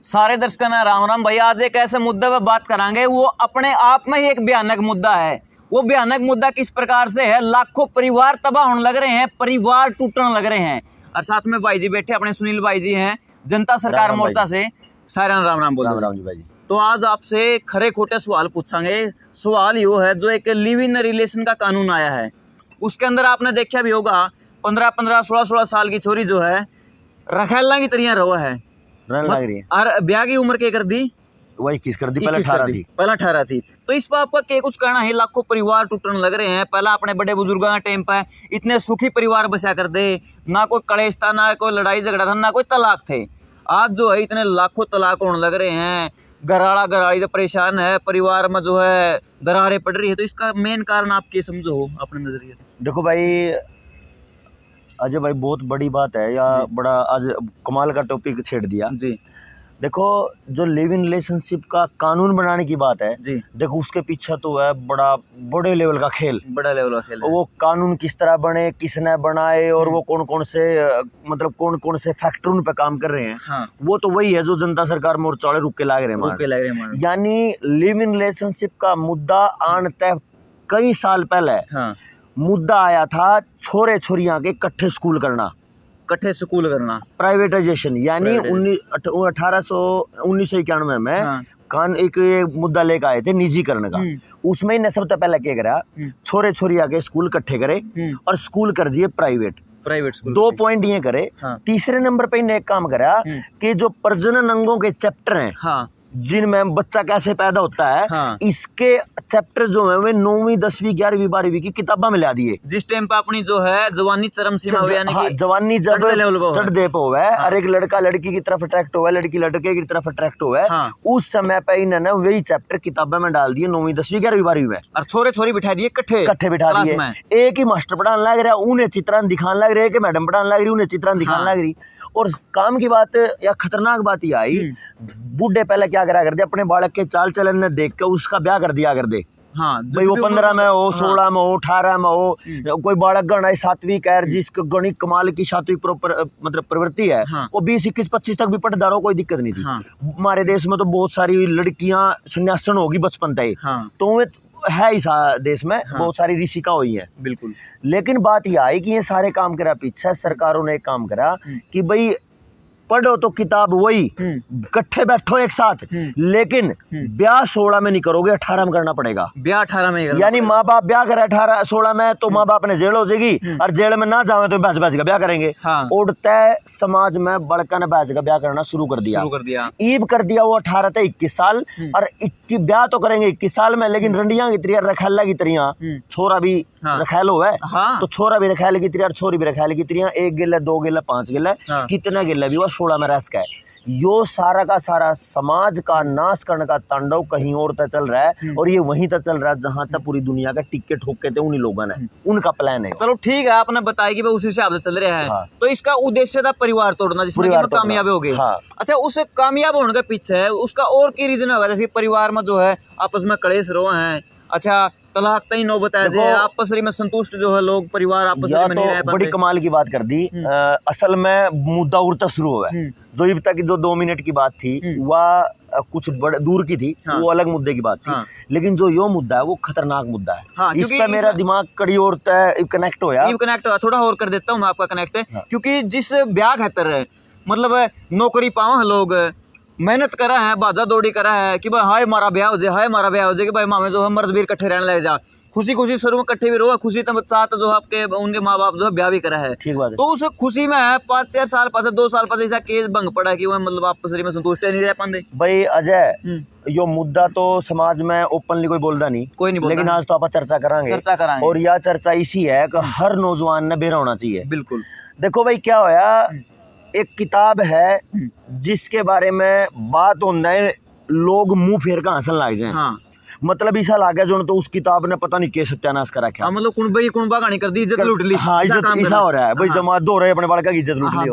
सारे दर्शकों ने राम राम। भाई आज एक ऐसे मुद्दे पर बात करांगे, वो अपने आप में ही एक भयानक मुद्दा है। वो भयानक मुद्दा किस प्रकार से है, लाखों परिवार तबाह होने लग रहे हैं, परिवार टूटने लग रहे हैं। और साथ में भाई जी बैठे, अपने सुनील भाई जी हैं, जनता सरकार मोर्चा से। सारे राम राम बोल राम जी भाई। तो आज आपसे खरे खोटे सवाल पूछांगे। सवाल यो है, जो एक लिव इन रिलेशन का कानून आया है, उसके अंदर आपने देखा भी होगा 15-15, 16-16 साल की छोरी जो है रखेला की तरह रहा है, लग रही है। और ब्याह की उम्र क्या कर दी, वही 21 कर दी, पहले 18 थी। तो इस पर आपका क्या कुछ कहना है? लाखों परिवार टूटने लग रहे हैं। पहला अपने बड़े बुजुर्गों का टाइम पे इतने सुखी परिवार बसा कर दे, ना कोई कलेश था, ना कोई लड़ाई झगड़ा था, ना कोई तलाक थे। आज जो है इतने लाखों तलाक होने लग रहे हैं, घराड़ा घराड़ी तो परेशान है, परिवार में जो है दरारें पड़ रही है। तो इसका मेन कारण आप क्या समझो हो अपने नजरिए? देखो भाई अजय भाई, बहुत बड़ी बात है, या बड़ा आज कमाल का टॉपिक छेड़ दिया जी। देखो, जो लिव इन रिलेशनशिप का कानून बनाने की बात है जी, देखो उसके पीछे तो है बड़े लेवल का खेल, बड़ा लेवल का खेल है। वो कानून किस तरह बने, किसने बनाए, और वो कौन कौन से मतलब कौन कौन से फैक्टर उन पे काम कर रहे हैं। हाँ। वो तो वही है जो जनता सरकार मोर्चा वाले रुक के लाग रहे हैं। यानी लिव इन रिलेशनशिप का मुद्दा आन तय कई साल पहले मुद्दा आया था, छोरे छोरियां के इकट्ठे स्कूल करना, प्राइवेटाइजेशन। यानी 1991 में कान एक मुद्दा लेकर आए थे निजीकरण का। उसमें इन्हें सबसे पहले क्या करा, छोरे छोरिया के स्कूल इकट्ठे करे और स्कूल कर दिए प्राइवेट स्कूल। 2 पॉइंट ये करे। तीसरे नंबर पे इन्हें एक काम करा कि जो प्रजनन अंगों के चैप्टर हैं, जिनमें बच्चा कैसे पैदा होता है, इसके चैप्टर जो है वे 9वीं 10वीं 11वीं 12वीं की किताबों में ला दिए। जिस टाइम पे अपनी जो है जवानी चरम सीमा यानी कि जवानी जब चढ़ दे हो है, और एक लड़का लड़की की तरफ अट्रैक्ट हुआ है, लड़की लड़के की तरफ अट्रैक्ट हुआ है, उस समय पे इन्होंने वही चैप्टर किताबों में डाल दिए 9वीं 10वीं 11वीं 12वीं में, और छोरे छोरी बिठा दिए इकट्ठे बिठा दिए। एक ही मास्टर पढ़ाने लग रहा, उन्हें चित्रान दिखाने लग रहे, एक मैडम पढ़ाने लग रही, उन्हें चित्रान दिखाने लग रही। और काम की बात या खतरनाक बात ये आई, बूढ़े पहले क्या करा करते, अपने बालक के चाल चलन ने देख के उसका ब्याह कर दिया कर दे। भाई वो 15 में हो, 16 में हो, 18 में हो, कोई बालक गण 7वीं कैर जिसको गणित कमाल की 7वीं मतलब प्रवृत्ति है, वो 20, 21, 25 तक भी पढ़ता रहो, कोई दिक्कत नहीं थी। हमारे देश में तो बहुत सारी लड़कियां संन्यासन होगी बचपन तक, तो है इस देश में बहुत सारी ऋषिका हुई है। बिल्कुल। लेकिन बात यह आई कि ये सारे काम करा पीछे सरकारों ने एक काम करा कि भाई पढ़ो तो किताब वही, इकट्ठे बैठो एक साथ, लेकिन ब्याह 16 में नहीं करोगे, 18 में करना पड़ेगा। ब्याह 18 में, यानी माँ बाप ब्याह करे 18-16 में, तो माँ बाप ने जेल हो जाएगी, और जेल में ना जावे तो बैच का ब्याह करेंगे। उड़ते समाज में बड़का ने बैच का ब्याह करना शुरू कर दिया। ईब कर दिया वो 18 से 21 साल, और ब्याह तो करेंगे 21 साल में, लेकिन रंडिया की तरह रखेला की तरह छोरा भी रखेलो है, तो छोरा भी रखेल की तरह, छोरी भी रखेल की तरह, 1 गिल्ला 2 गिल्ला 5 गिल्ला कितना गिल्ला भी वो 16 में रस का है। यो सारा का सारा समाज का नाश करने का तांडव कहीं और तक चल रहा है, और ये वहीं तक चल रहा है जहां तक पूरी दुनिया का टिक्के ठोके थे उन्हीं लोगों ने, उनका प्लान है। चलो ठीक है, आपने बताया कि उसी हिसाब से चल रहा है। तो इसका उद्देश्य था परिवार तोड़ना, जिसमें कामयाब हो गए। अच्छा, उस कामयाब होने के पीछे उसका और क्या रीजन होगा? जैसे परिवार में जो है आपस में कलेश रो हैं, अच्छा तलाक तई नो बताया जाए, आपस में संतुष्ट जो है लोग, परिवार आपस में नहीं रह पाते। बड़ी कमाल की बात कर दी। असल में मुद्दा उड़ता शुरू हुआ है। जो अब तक जो 2 मिनट की बात थी वह कुछ बड़े दूर की थी, वो अलग मुद्दे की बात थी। लेकिन जो यो मुद्दा है वो खतरनाक मुद्दा है। इस पे मेरा दिमाग कड़ी और कनेक्ट होया। थोड़ा और कर देता हूँ मैं आपका कनेक्ट, क्योंकि जिस ब्याह खातर है, मतलब नौकरी पावा लोग, मेहनत करा है, बाजा दौड़ी करा है कि भाई हाय मारा ब्याह हो जाए, कि भाई मामे जो है मर्द भी इकट्ठे रहने लग जा, खुशी खुशी शुरू में इकट्ठे भी रहो, खुशी तो साथ जो आपके उनके माँ बाप जो है ब्याह भी करा है। ठीक बात है। तो उस खुशी में 5-4 साल पास 2 साल पास ऐसा केस भंग पड़ा कि वो मतलब आपस में संतुष्ट नहीं रह पाते। भाई अजय, यो मुद्दा तो समाज में ओपनली कोई बोलता नहीं, लेकिन आज तो आप चर्चा करांगे। और यह चर्चा इसी है कि हर नौजवान ने बेरा होना चाहिए। बिल्कुल। देखो भाई क्या होया, एक किताब है जिसके बारे में बात होता है, लोग मुंह फेर का हंसन लग जाए। मतलब ऐसा लागे जो तो उस किताब ने पता नहीं क्या सत्यानाश करा रखा। मतलब कुणबा कहानी कर दी, इज्जत लूट ली। इज्जत ऐसा हो रहा है भाई, जमात दो रहे अपने बालका की इज्जत लूट ली।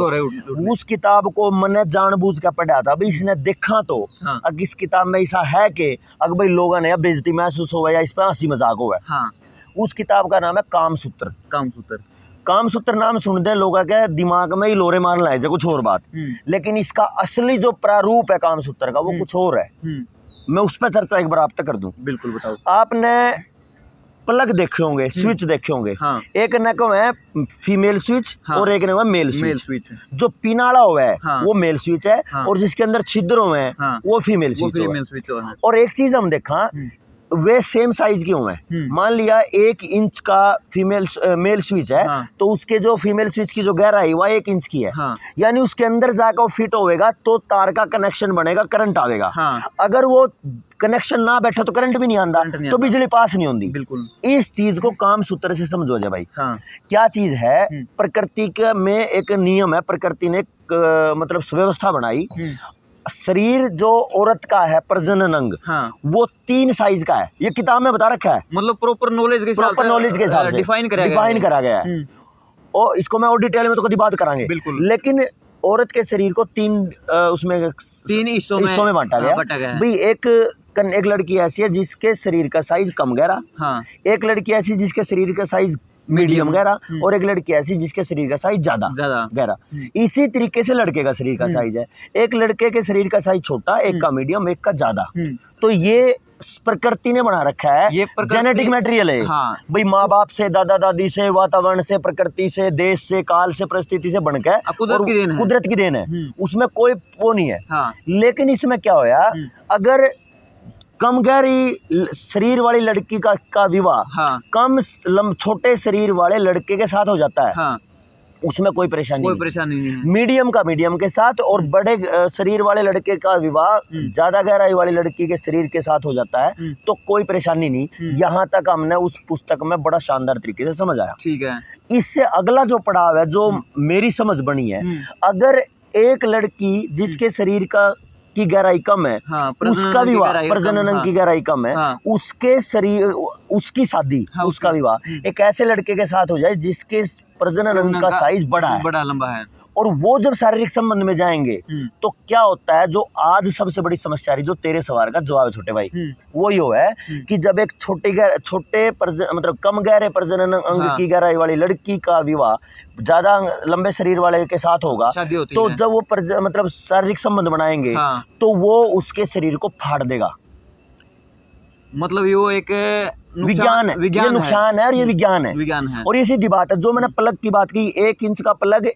उस किताब को मैंने जानबूझ कर पढ़ा था भाई, इसने देखा तो अगर इस किताब में ऐसा है कि अगर भाई लोगों ने बेइज्जती महसूस हो या इस पर हंसी मजाक हो। उस किताब का नाम है कामसूत्र। काम सूत्र नाम सुनते लोगों के दिमाग में ही लोरे मार लाए कुछ और बात, लेकिन इसका असली जो प्रारूप है काम सूत्र का वो कुछ और है। मैं उस पर चर्चा एक बार आप तक कर दूं। बिल्कुल बताओ। आपने प्लग देखे होंगे, स्विच देखे होंगे। हाँ। एक न को है फीमेल स्विच। हाँ। और एक न मेल स्विच। जो पिनाड़ा हुआ है हाँ। वो मेल स्विच है। हाँ। और जिसके अंदर छिद्र हुए हैं हाँ। वो फीमेल स्विच है। और एक चीज हम देखा, वे सेम साइज के हुए हैं। मान लिया 1 इंच का मेल स्विच है। हाँ। तो उसके जो फीमेल स्विच की जो गहराई वह 1 इंच की है। हाँ। यानी उसके अंदर जाकर वो फिट होएगा तो तार का कनेक्शन बनेगा, करंट आवेगा। हाँ। अगर वो कनेक्शन ना बैठा तो करंट भी नहीं आता, तो बिजली पास नहीं होती। बिल्कुल। इस चीज को काम सूत्र से समझो जाए भाई। हाँ। क्या चीज है, प्रकृति के में एक नियम है, प्रकृति ने मतलब व्यवस्था बनाई। शरीर जो औरत का है प्रजनन अंग हाँ। वो 3 साइज का है, ये किताब में बता रखा है। मतलब प्रॉपर नॉलेज के हिसाब से डिफाइन करा गया है। और इसको मैं और डिटेल में तो कभी बात करांगे। बिल्कुल। लेकिन औरत के शरीर को 3 हिस्सों में बांटा गया भाई। एक लड़की ऐसी है जिसके शरीर का साइज कम गहरा हाँ। एक लड़की ऐसी जिसके शरीर का साइज मीडियम गहरा और एक लड़की ऐसी जिसके शरीर का साइज ज्यादा गहरा। इसी तरीके से लड़के का शरीर का साइज है, एक लड़के के शरीर का साइज छोटा, एक का मीडियम, एक का ज्यादा। तो ये प्रकृति ने बना रखा है, ये जेनेटिक मटेरियल है हाँ। भाई माँ बाप से, दादा दादी से, वातावरण से, प्रकृति से, देश से, काल से, परिस्थिति से बनकर कुदरत की देन है, उसमें कोई वो नहीं है हाँ। लेकिन इसमें क्या होया, अगर कम गहरी शरीर वाली लड़की का विवाह हाँ। कम छोटे शरीर वाले लड़के के साथ हो जाता है हाँ। उसमें कोई परेशानी नहीं है। मीडियम के साथ और बड़े शरीर वाले लड़के का विवाह ज्यादा गहराई वाली लड़की के शरीर के साथ हो जाता है तो कोई परेशानी नहीं। यहाँ तक हमने उस पुस्तक में बड़ा शानदार तरीके से समझ आया। ठीक है। इससे अगला जो पड़ाव है जो मेरी समझ बनी है, अगर एक लड़की जिसके शरीर की गहराई कम है हाँ, उसका विवाह प्रजनन की गहराई कम है हाँ, उसके शरीर उसकी शादी हाँ, उसका विवाह एक ऐसे लड़के के साथ हो जाए जिसके प्रजनन का साइज बड़ा लंबा है, और वो जब शारीरिक संबंध में जाएंगे तो क्या होता है, जो आज सबसे बड़ी समस्या रही, जो तेरे सवाल का जवाब है छोटे भाई, वो यो है कि जब एक छोटे मतलब कम गहरे प्रजनन अंग की गहराई वाली लड़की का विवाह ज्यादा लंबे शरीर वाले के साथ होगा तो जब वो मतलब शारीरिक संबंध बनाएंगे तो वो उसके शरीर को फाड़ देगा। मतलब ये एक विज्ञान है, ये नुकसान है और ये विज्ञान है। और ये सीधी बात है, जो मैंने प्लग की बात की, 1 इंच का प्लग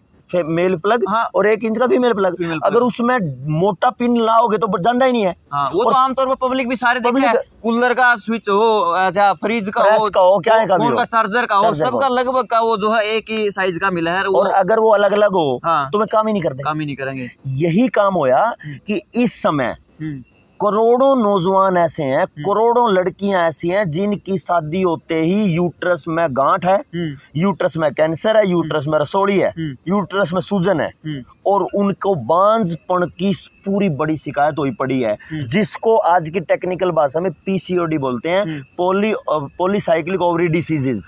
मेल प्लग हाँ। और 1 इंच का फीमेल प्लग, अगर उसमें मोटा पिन लाओगे तो जानता ही नहीं है हाँ। वो तो आमतौर पर पब्लिक भी सारे देखते हैं, कूलर का स्विच हो चाहे फ्रिज का हो क्या का चार्जर का हो, सबका लगभग का वो जो है एक ही साइज का मिला है। और अगर वो अलग अलग हो हाँ। तो मैं काम ही नहीं करेंगे। यही काम होया कि इस समय करोड़ों नौजवान ऐसे हैं, करोड़ों लड़कियां ऐसी हैं जिनकी शादी होते ही यूट्रस में गांठ है, यूट्रस में कैंसर है, यूट्रस में रसोड़ी है, यूट्रस में सूजन है, और उनको बांझपन की पूरी बड़ी शिकायत हुई पड़ी है, जिसको आज की टेक्निकल भाषा में पीसीओडी बोलते हैं, पॉलीसाइक्लिक ओवरी डिसीजेज।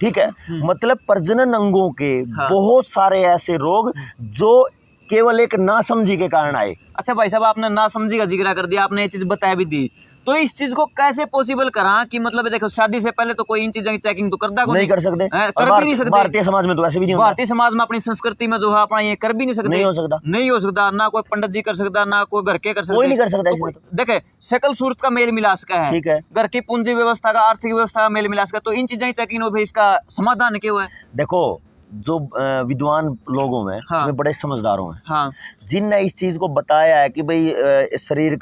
ठीक है, मतलब प्रजनन अंगों के बहुत सारे ऐसे रोग जो केवल एक नासमझी के कारण आए। अच्छा भाई साहब, आपने नासमझी का जिक्र कर दिया, आपने ये चीज बता भी दी, तो इस चीज को कैसे पॉसिबल करा कि मतलब देखो शादी से पहले तो कोई इन चीजों की चेकिंग तो करता नहीं कर सकते, कर भी नहीं सकते। भारतीय समाज में तो ऐसे भी नहीं, भारतीय समाज में अपनी संस्कृति में जो है अपना ये कर भी नहीं सकते, नहीं हो सकता, ना कोई पंडित जी कर सकता, ना कोई घर के कर सकता, कोई नहीं कर सकता। देखे शकल सूरत का मेल मिलास का है, ठीक है, घर की पूंजी व्यवस्था का, आर्थिक व्यवस्था का मेल मिलास का, तो इन चीजों की चेकिंग हो, इसका समाधान क्यों है? देखो, जो विद्वान लोगों में हाँ। बड़े समझदारों हैं हाँ। जिनने इस चीज को बताया है कि भाई शरीर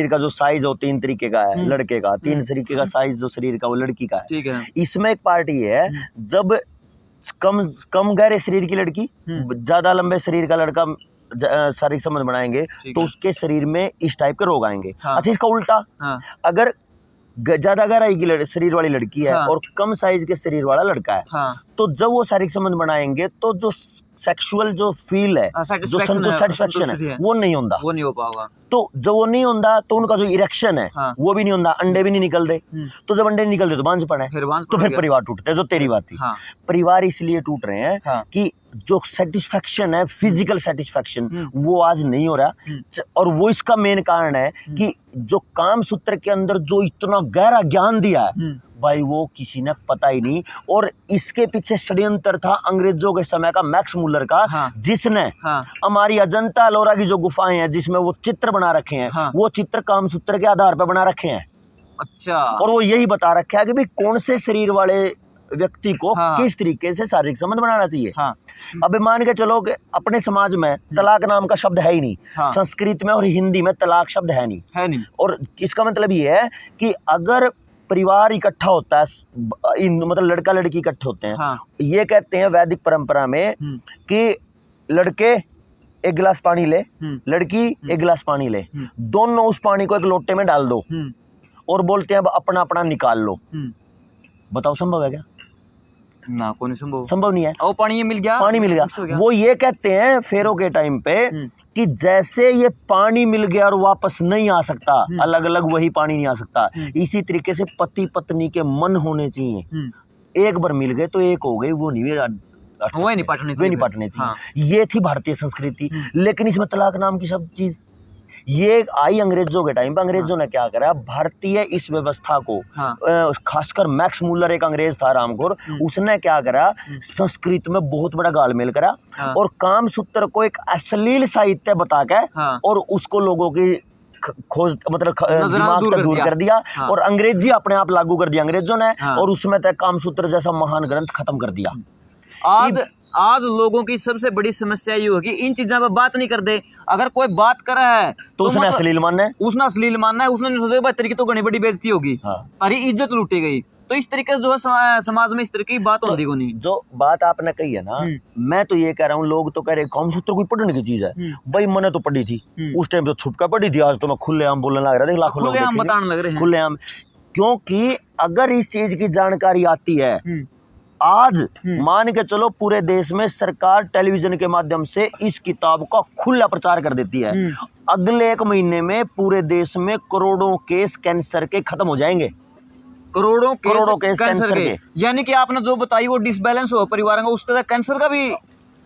का जो साइज हो 3 तरीके का है, लड़के का 3 तरीके का साइज जो शरीर का वो लड़की का है, ठीक है। इसमें एक पार्टी है, जब कम गहरे शरीर की लड़की ज्यादा लंबे शरीर का लड़का शारीरिक संबंध बनाएंगे तो उसके शरीर में इस टाइप के रोग आएंगे हाँ। अच्छा, इसका उल्टा अगर ज्यादा गहराई की शरीर वाली लड़की है हाँ। और कम साइज के शरीर वाला लड़का है हाँ। तो जब वो शारीरिक संबंध बनाएंगे तो जो सेक्सुअल जो फील है, जो सेटिस्फैक्शन है वो नहीं होता, वो नहीं हो पाएगा। तो जब वो नहीं होता तो उनका जो इरेक्शन है हाँ। वो भी नहीं होता, अंडे भी नहीं निकलते, तो जब अंडे नहीं निकलते तो बांझपन है, तो फिर परिवार टूटते हैं। जो तेरी बात थी हाँ। परिवार इसलिए टूट रहे हैं हाँ। कि जो सेटिस्फैक्शन है, फिजिकल सेटिस्फैक्शन वो आज नहीं हो रहा, और वो इसका मेन कारण है कि जो काम सूत्र के अंदर जो इतना गहरा ज्ञान दिया है भाई वो किसी ने पता ही नहीं। और इसके पीछे षड्यंत्र था अंग्रेजों के समय का, मैक्स मुलर का। हाँ। जिसने हमारी अजंता एलोरा की जो गुफाएं हैं जिसमें वो चित्र बना रखे हैं, वो चित्र कामसूत्र के आधार पर बना रखे हैं। अच्छा। और वो यही बता रखा है कि भाई कौन से शरीर वाले व्यक्ति को किस तरीके से शारीरिक संबंध बनाना चाहिए। अब मान के चलो कि अपने समाज में तलाक नाम का शब्द है ही नहीं। संस्कृत में और हिंदी में तलाक शब्द है नहीं। और इसका मतलब ये है कि अगर परिवार इकट्ठा होता है, मतलब लड़का लड़की इकट्ठे होते हैं, ये कहते हैं वैदिक परंपरा में कि लड़के एक गिलास पानी ले, लड़की एक गिलास पानी ले, दोनों उस पानी को एक लोटे में डाल दो और बोलते हैं अब अपना अपना निकाल लो। बताओ संभव है क्या? ना, कोई संभव नहीं है। और पानी मिल गया। वो ये कहते हैं फेरो के टाइम पे कि जैसे ये पानी मिल गया और वापस नहीं आ सकता, अलग अलग वही पानी नहीं आ सकता, इसी तरीके से पति पत्नी के मन होने चाहिए। एक बार मिल गए तो एक हो गए, वो नहीं पाटने चाहिए। ये थी भारतीय संस्कृति। लेकिन इसमें तलाक नाम की सब चीज ये आई अंग्रेजों के टाइम पे। अंग्रेजों ने क्या करा, भारतीय इस व्यवस्था को, खासकर मैक्स मुलर एक अंग्रेज था रामगोर, उसने क्या करा, संस्कृत में बहुत बड़ा गालमेल करा और कामसूत्र को एक अश्लील साहित्य बता के और उसको लोगों की खोज मतलब दिमाग से दूर कर दिया और अंग्रेजी अपने आप लागू कर दिया अंग्रेजों ने। और उसमें तक कामसूत्र जैसा महान ग्रंथ खत्म कर दिया। आज लोगों की सबसे बड़ी समस्या ये होगी, इन चीजों पर बात नहीं करते। अगर कोई बात कर रहा है तो उसने अश्लील मानना है, उसने जो सोचा भाई तरीके तो घनी बड़ी बेइज्जती होगी, सारी इज्जत लूटी गई। तो इस तरीके से जो है समाज में इस तरह की बात होती को नहीं। जो बात आपने कही है ना, मैं तो ये कह रहा हूँ, लोग तो कह रहे कामसूत्र कोई पढ़ने की चीज है। भाई मैंने तो पढ़ी थी उस टाइम, तो छुपका पढ़ी थी, आज तो मैं खुलेआम बोलने लग रहा था, लाखों लोग बताने लग रहे हैं खुलेआम। क्योंकि अगर इस चीज की जानकारी आती है, आज मान के चलो पूरे देश में सरकार टेलीविजन के माध्यम से इस किताब का खुला प्रचार कर देती है, अगले 1 महीने में पूरे देश में करोड़ों केस कैंसर के खत्म हो जाएंगे। करोड़ों केस कैंसर के। यानी कि आपने जो बताई वो डिसबैलेंस हो परिवार का, उसका कैंसर का भी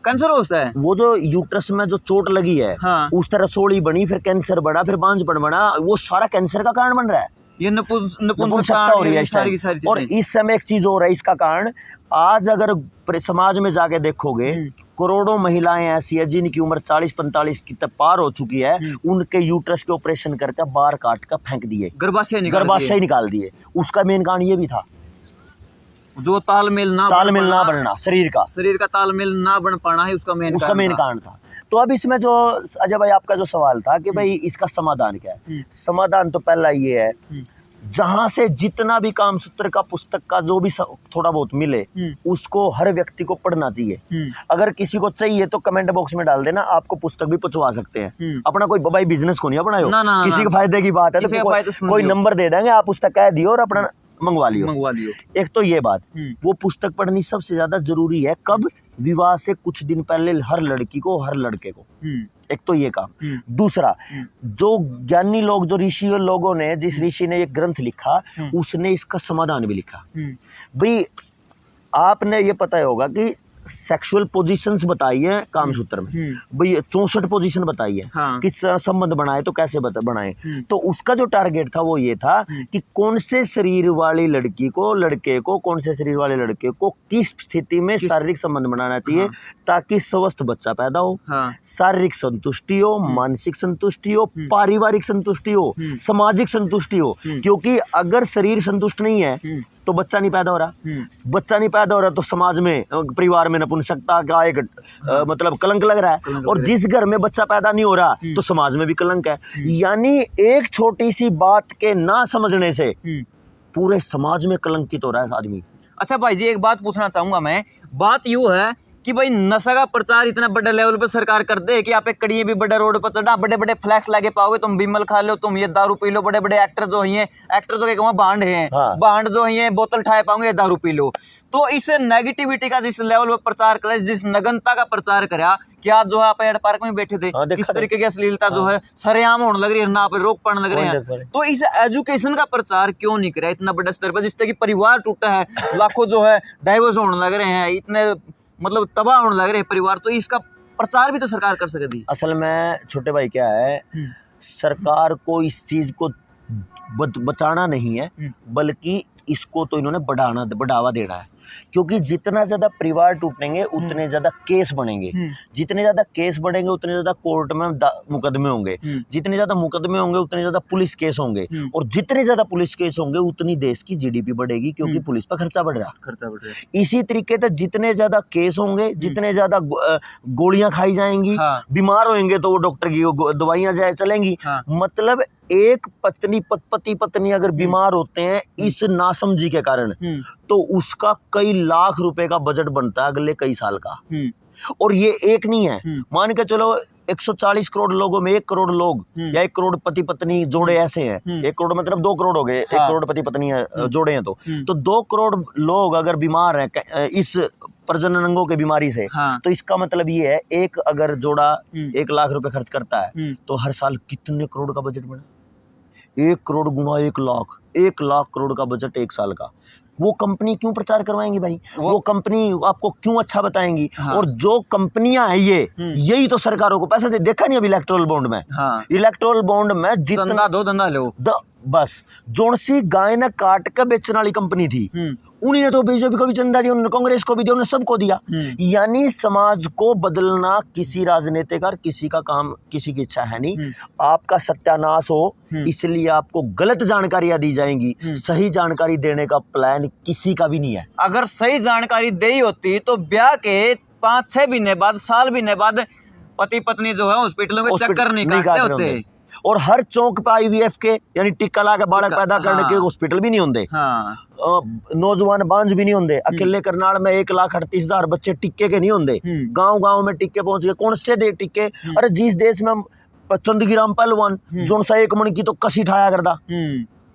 कैंसर होता है। वो जो यूट्रस में जो चोट लगी है, उस तरह रसोली बनी, फिर कैंसर बढ़ा, फिर बांझपन बना, वो सारा कैंसर का कारण बन रहा है। ये नपुंसकता हो रही है सारी। और इस समय एक चीज हो रहा है इसका कारण, आज अगर समाज में जाके देखोगे, करोड़ों महिलाएं ऐसी है जिनकी उम्र 40-45 की तक पार हो चुकी है, उनके यूट्रस के ऑपरेशन करके बार काट कर फेंक दिए, गर्भाशय निकाल दिए। उसका मेन कारण ये भी था, जो तालमेल ना बनना, शरीर का तालमेल ना बन पाना है उसका मेन कारण था। तो अब इसमें जो अजय भाई आपका जो सवाल था कि भाई इसका समाधान क्या है, समाधान तो पहला ये है, जहां से जितना भी कामसूत्र का पुस्तक का जो भी थोड़ा बहुत मिले उसको हर व्यक्ति को पढ़ना चाहिए। अगर किसी को चाहिए तो कमेंट बॉक्स में डाल देना, आपको पुस्तक भी पहुंचवा सकते हैं। अपना कोई भाई बिजनेस को नहीं अपनायो, किसी के फायदे की बात है तो कोई नंबर दे देंगे, आप पुस्तक कह दियो और अपना मंगवा लियो। एक तो ये बात, वो पुस्तक पढ़नी सबसे ज्यादा जरूरी है। कब? विवाह से कुछ दिन पहले हर लड़की को, हर लड़के को। एक तो ये काम। दूसरा, जो ज्ञानी लोग, जो ऋषि लोगों ने, जिस ऋषि ने ये ग्रंथ लिखा, उसने इसका समाधान भी लिखा। भाई आपने ये पता होगा कि सेक्सुअल पोजीशंस बताई है कामसूत्र में, भाई 64 पोजीशन बताई है कि संबंध बनाए तो कैसे बनाए। तो उसका जो टारगेट था वो ये था कि कौन से शरीर वाली लड़की को, लड़के को, कौन से शरीर वाले लड़के को किस स्थिति में शारीरिक संबंध बनाना चाहिए ताकि स्वस्थ बच्चा पैदा हो, शारीरिक संतुष्टि हो, मानसिक संतुष्टि हो, पारिवारिक संतुष्टि हो, सामाजिक संतुष्टि हो। क्योंकि अगर शरीर संतुष्ट नहीं है तो बच्चा नहीं पैदा हो रहा, तो समाज में, परिवार में नपुंसकता का एक मतलब कलंक लग रहा है। और जिस घर में बच्चा पैदा नहीं हो रहा तो समाज में भी कलंक है। यानी एक छोटी सी बात के ना समझने से पूरे समाज में कलंकित हो रहा है आदमी। अच्छा भाई जी, एक बात पूछना चाहूंगा मैं। बात यूं है कि भाई नशा का प्रचार इतना बड़े लेवल पे सरकार कर दे कि आप एक कड़िए भी बड़े रोड पर चढ़ा, बड़े बड़े फ्लैक्स लगे पाओगे, तुम बिमल खा लो, तुम ये दारू पी लो, बड़े बड़े एक्टर जो हैं, एक्टर तो क्या बांड हैं, बांड जो हैं, बोतल ठाए पाओगे, दारू पी लो। तो इस नेगेटिविटी का जिस लेवल पर प्रचार करे, जिस नगनता का प्रचार करा कि आज जो है आप एड पार्क में बैठे थे, इस तरीके की अश्लीलता जो है सरेआम होने लग रही है, ना आप रोक पड़ने लग रहे हैं। तो इस एजुकेशन का प्रचार क्यों नहीं करा इतना बड़े स्तर पर, जिससे कि परिवार टूटा है, लाखों जो है डाइवोर्स होने लग रहे हैं, इतने मतलब तबाह होने लग रहे हैं परिवार। तो इसका प्रचार भी तो सरकार कर सकती। असल में छोटे भाई क्या है, सरकार को इस चीज को बचाना नहीं है, बल्कि इसको तो इन्होंने बढ़ावा देना है, क्योंकि जितना ज्यादा परिवार टूटेंगे उतने ज्यादा केस बढ़ेंगे, जितने ज्यादा केस बढ़ेंगे उतने ज्यादा कोर्ट में मुकदमे होंगे, जितने ज्यादा मुकदमे होंगे उतने ज्यादा पुलिस केस होंगे, और जितने ज्यादा पुलिस केस होंगे उतनी देश की जीडीपी बढ़ेगी, क्योंकि पुलिस पर खर्चा बढ़ रहा है। इसी तरीके से जितने ज्यादा केस होंगे, जितने ज्यादा गोलियां खाई जाएंगी, बीमार होंगे तो वो डॉक्टर की दवाइयां चलेंगी। मतलब एक पति पत्नी अगर बीमार होते हैं इस नासमझी के कारण, तो उसका कई लाख रुपए का बजट बनता है अगले कई साल का। और ये एक नहीं है, मान के चलो 140 करोड़ लोगों में 1 करोड़ लोग या 1 करोड़ पति पत्नी जोड़े ऐसे हैं, 1 करोड़ मतलब 2 करोड़ हो गए, 1 करोड़ पति पत्नी जोड़े हैं, तो 2 करोड़ लोग अगर बीमार हैं इस प्रजनन अंगों की बीमारी से, तो इसका मतलब ये है एक अगर जोड़ा 1 लाख रुपए खर्च करता है तो हर साल कितने करोड़ का बजट बना? 1 करोड़ गुना 1 लाख, 1 लाख करोड़ का बजट 1 साल का। वो कंपनी क्यों प्रचार करवाएंगी भाई? वो कंपनी आपको क्यों अच्छा बताएंगी? और जो कंपनियां हैं यही तो सरकारों को पैसे दे। देखा नहीं अभी इलेक्टोरल बॉन्ड में, इलेक्टोरल बॉन्ड में जितना दो धंधा लो बस जोन सी गाय ने काट के बेचने वाली कंपनी थी, उन्हीं ने तो बीजेपी को भी चंदा दिया, उन्होंने कांग्रेस को भी दिया, उन्होंने सबको दिया। यानी समाज को बदलना किसी राजनीतिक और किसी का काम, किसी की इच्छा है नहीं। आपका सत्यानाश हो इसलिए आपको गलत जानकारियां दी जाएंगी, सही जानकारी देने का प्लान किसी का भी नहीं है। अगर सही जानकारी दी होती तो ब्याह के 5-6 महीने बाद, साल महीने बाद पति पत्नी जो है हॉस्पिटलों में चक्कर नहीं काटते होते, और हर चौक पे IVF के यानी टिक्का ला के बालक पैदा करने के हॉस्पिटल भी नहीं होंगे। नौजवान बांझ भी नहीं होंगे। अकेले करनाल में 1,38,000 बच्चे टिक्के के नहीं होंगे। गांव में टिक्के पहुंच गए। कौन से दे टिक्के? अरे जिस देश में चंदगीराम पहलवान जोन सा 1 मन की तो कसी ठाया करता,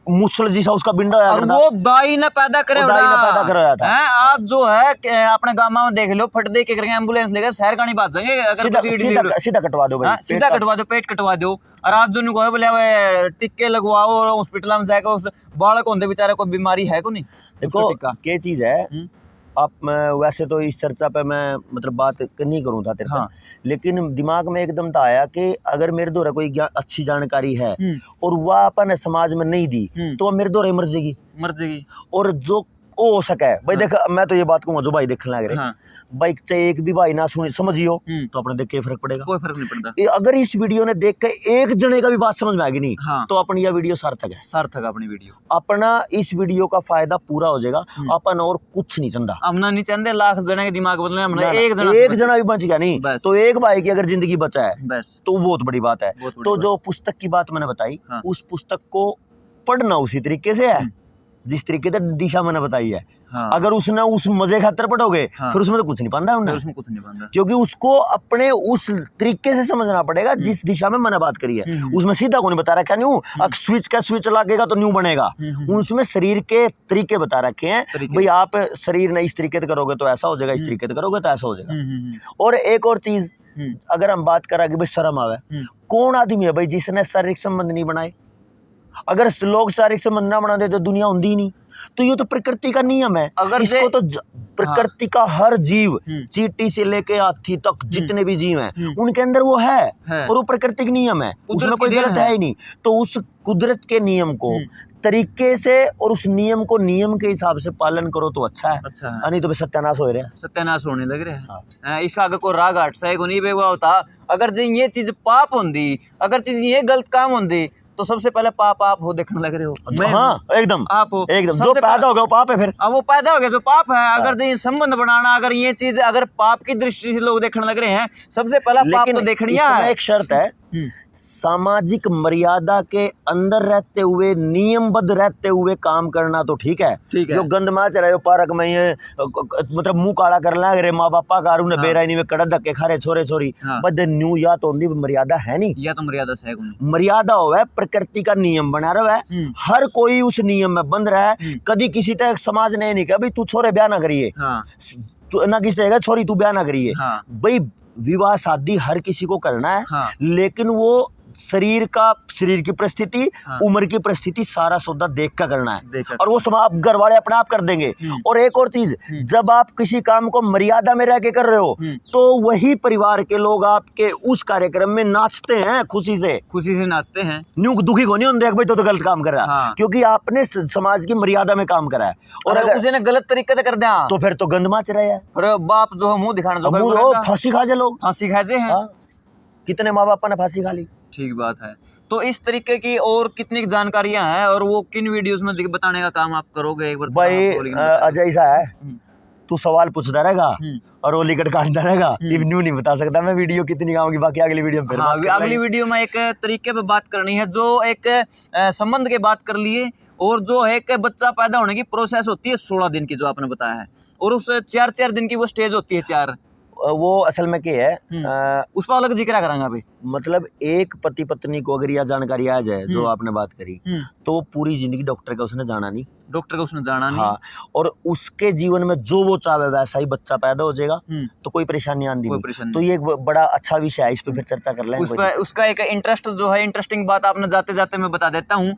मुसल जी सा उसका बिंडा और वो दाई ने पैदा करे था। आज जो है अपने गांव में देख लो, फट दे के करके एम्बुलेंस लेकर शहर का नहीं बात जाएंगे। अगर सीधा कटवा दो भाई, सीधा कटवा दो, पेट कटवा दो। और आज जो नहीं बोले टिक्के लगवाओ और हॉस्पिटल में जाकर उस बालक होंगे बेचारे को बीमारी है को नहीं। देखो क्या चीज है, आप वैसे तो इस चर्चा पे मैं मतलब बात नहीं करूँ था तेरे साथ, लेकिन दिमाग में एकदम था आया कि अगर मेरे द्वारा कोई अच्छी जानकारी है और वह अपन समाज में नहीं दी तो वह मेरे द्वारा मर जाएगी। और जो हो सके भाई, देख मैं तो ये बात कहूँगा, जो भाई देखने लग रहे भाई, चाहे एक भी भाई ना सुनी समझियो तो अपने देख के फर्क पड़ेगा? कोई फर्क नहीं पड़ता। अगर इस वीडियो ने देख के एक जने का भी बात समझ में आएगी नहीं, तो अपनी यह वीडियो सार्थक है। सार्थक अपनी वीडियो, अपना इस वीडियो का फायदा पूरा हो जाएगा। अपन और कुछ नहीं चाहता, हमने नहीं चाहते लाख जने के दिमाग बदलने, हमने एक जना भी बच गया नहीं, तो एक भाई की अगर जिंदगी बचा है बस, तो बहुत बड़ी बात है। तो जो पुस्तक की बात मैंने बताई, उस पुस्तक को पढ़ना उसी तरीके से है जिस तरीके से दिशा मैंने बताई है। अगर उसने उस मजे खातर पढ़ोगे फिर उसमें तो कुछ नहीं पाता है, उसमें कुछ नहीं पाता, क्योंकि उसको अपने उस तरीके से समझना पड़ेगा जिस दिशा में मैंने बात करी है। उसमें सीधा को नहीं बता रखा न्यू स्विच लगेगा तो न्यू बनेगा। उसमें शरीर के तरीके बता रखे हैं, भाई आप शरीर ने इस तरीके से करोगे तो ऐसा हो जाएगा, इस तरीके से करोगे तो ऐसा हो जाएगा। और एक और चीज, अगर हम बात करेंगे भाई शर्म आवे, कौन आदमी है भाई जिसने शारीरिक संबंध नहीं बनाए? अगर लोग शारीरिक संबंध ना बनाते तो दुनिया होती ही नहीं। तो ये तो प्रकृति का नियम है। अगर इसको तो प्रकृति का हर जीव, चींटी से लेके हाथी तक जितने भी जीव हैं उनके अंदर वो है और वो प्रकृति का नियम है, उसमें कोई गलत है ही नहीं। तो उस कुदरत के नियम को तरीके से और उस नियम को नियम के हिसाब से पालन करो तो अच्छा है, नहीं तो सत्यानाश हो रहा है, सत्यानाश होने लग रहा है। इसका अगर कोई राग हट सही को नहीं बेवा होता। अगर जो ये चीज पाप होंदी, अगर चीज ये गलत काम होंदी तो सबसे पहले पाप आप हो देखने लग रहे हो। हाँ, एकदम आप हो, एकदम जो पैदा हो गया वो पाप है। फिर अब वो पैदा हो गया जो पाप है। अगर जो ये संबंध बनाना, अगर ये चीज अगर पाप की दृष्टि से लोग देखने लग रहे हैं, सबसे पहला पाप तो देखनी है। एक शर्त है, सामाजिक मर्यादा के अंदर रहते हुए, नियमबद्ध रहते हुए काम करना तो ठीक है। जो गंद माच रहे हो पार्क में, ये मतलब मुंह काला कर ला रे माँ बापा का उन्हें बेरानी में कड़ा धक्के खा रहे छोरे छोरी, बद न्यू या तो मर्यादा है नहीं, या तो मर्यादा से मर्यादा हो है, प्रकृति का नियम बना रहा है, हर कोई उस नियम में बंद रहा है। कभी किसी तक समाज ने नहीं कहा भाई तू छोरे ब्याह ना करिए, ना किसी तरह छोरी तू ब्याह ना करिए। भाई विवाह शादी हर किसी को करना है, लेकिन वो शरीर की परिस्थिति, हाँ। उम्र की परिस्थिति, सारा सौदा देख कर करना है, देखकर। और वो समाज घर वाले अपने आप कर देंगे। और एक और चीज, जब आप किसी काम को मर्यादा में रह के कर रहे हो, तो वही परिवार के लोग आपके उस कार्यक्रम में नाचते हैं, खुशी से नाचते हैं। न्यू दुखी को नहीं होते भाई तो गलत काम कर रहा है, हाँ। क्योंकि आपने समाज की मर्यादा में काम करा है। और अगर उसे गलत तरीके से कर दिया तो फिर तो गंद माच रहे हैं, और बाप जो है मुंह दिखाना, जो फांसी खा जाए लोग, फांसी खाजे हैं। हाँ। कितने माँ बाप ने फांसी खा ली। ठीक बात है। तो इस तरीके की और कितनी जानकारियां हैं, और वो किन वीडियोस में बताने का काम आप करोगे एक बार भाई? अजय ऐसा है, तू सवाल पूछता रहेगा और वो लिकट काटता रहेगा, न्यू नहीं बता सकता मैं वीडियो कितनी आऊंगी, बाकी अगली वीडियो में अगली वीडियो में एक तरीके पे बात करनी है, जो एक संबंध के बात कर लिए, और जो है एक बच्चा पैदा होने की प्रोसेस होती है 16 दिन की, जो आपने बताया है, और उस 4 दिन की वो स्टेज होती है 4, वो असल में क्या है, उस पर अलग जिक्र करेंगे अभी। मतलब एक पति पत्नी को अगर यह जानकारी आ जाए जो आपने बात करी, तो पूरी जिंदगी डॉक्टर का उसने जाना नहीं। हाँ, और उसके जीवन में जो वो चाहे वैसा ही बच्चा पैदा हो जाएगा, तो कोई परेशानी आती नहीं। तो ये एक बड़ा अच्छा विषय है, इस पे फिर चर्चा कर लेंगे। उसका एक इंटरेस्ट जो है, इंटरेस्टिंग बात आपने जाते जाते मैं बता देता हूँ।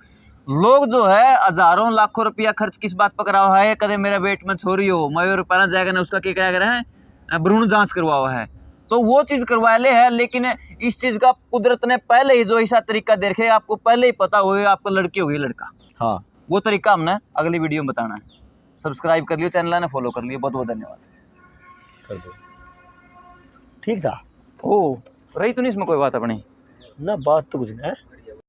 लोग जो है हजारों लाखों रुपया खर्च किस बात पर करा हुआ है, कदे मेरा पेट में छोरी हो, मयूर पहना जाएगा ना, उसका क्या करा है, भ्रूण जांच करवा हुआ है, तो वो चीज करवा ले है। लेकिन इस चीज का कुदरत ने पहले ही जो ऐसा तरीका देखे, आपको पहले ही पता हो, आपको लड़की होगी लड़का, हाँ, वो तरीका हमने अगली वीडियो में बताना है। सब्सक्राइब कर लियो चैनल ने, फॉलो कर लियो, बहुत बहुत धन्यवाद। कर दो, ठीक था। ओ रही तो नहीं इसमें कोई बात अपनी ना, बात तो कुछ नहीं है।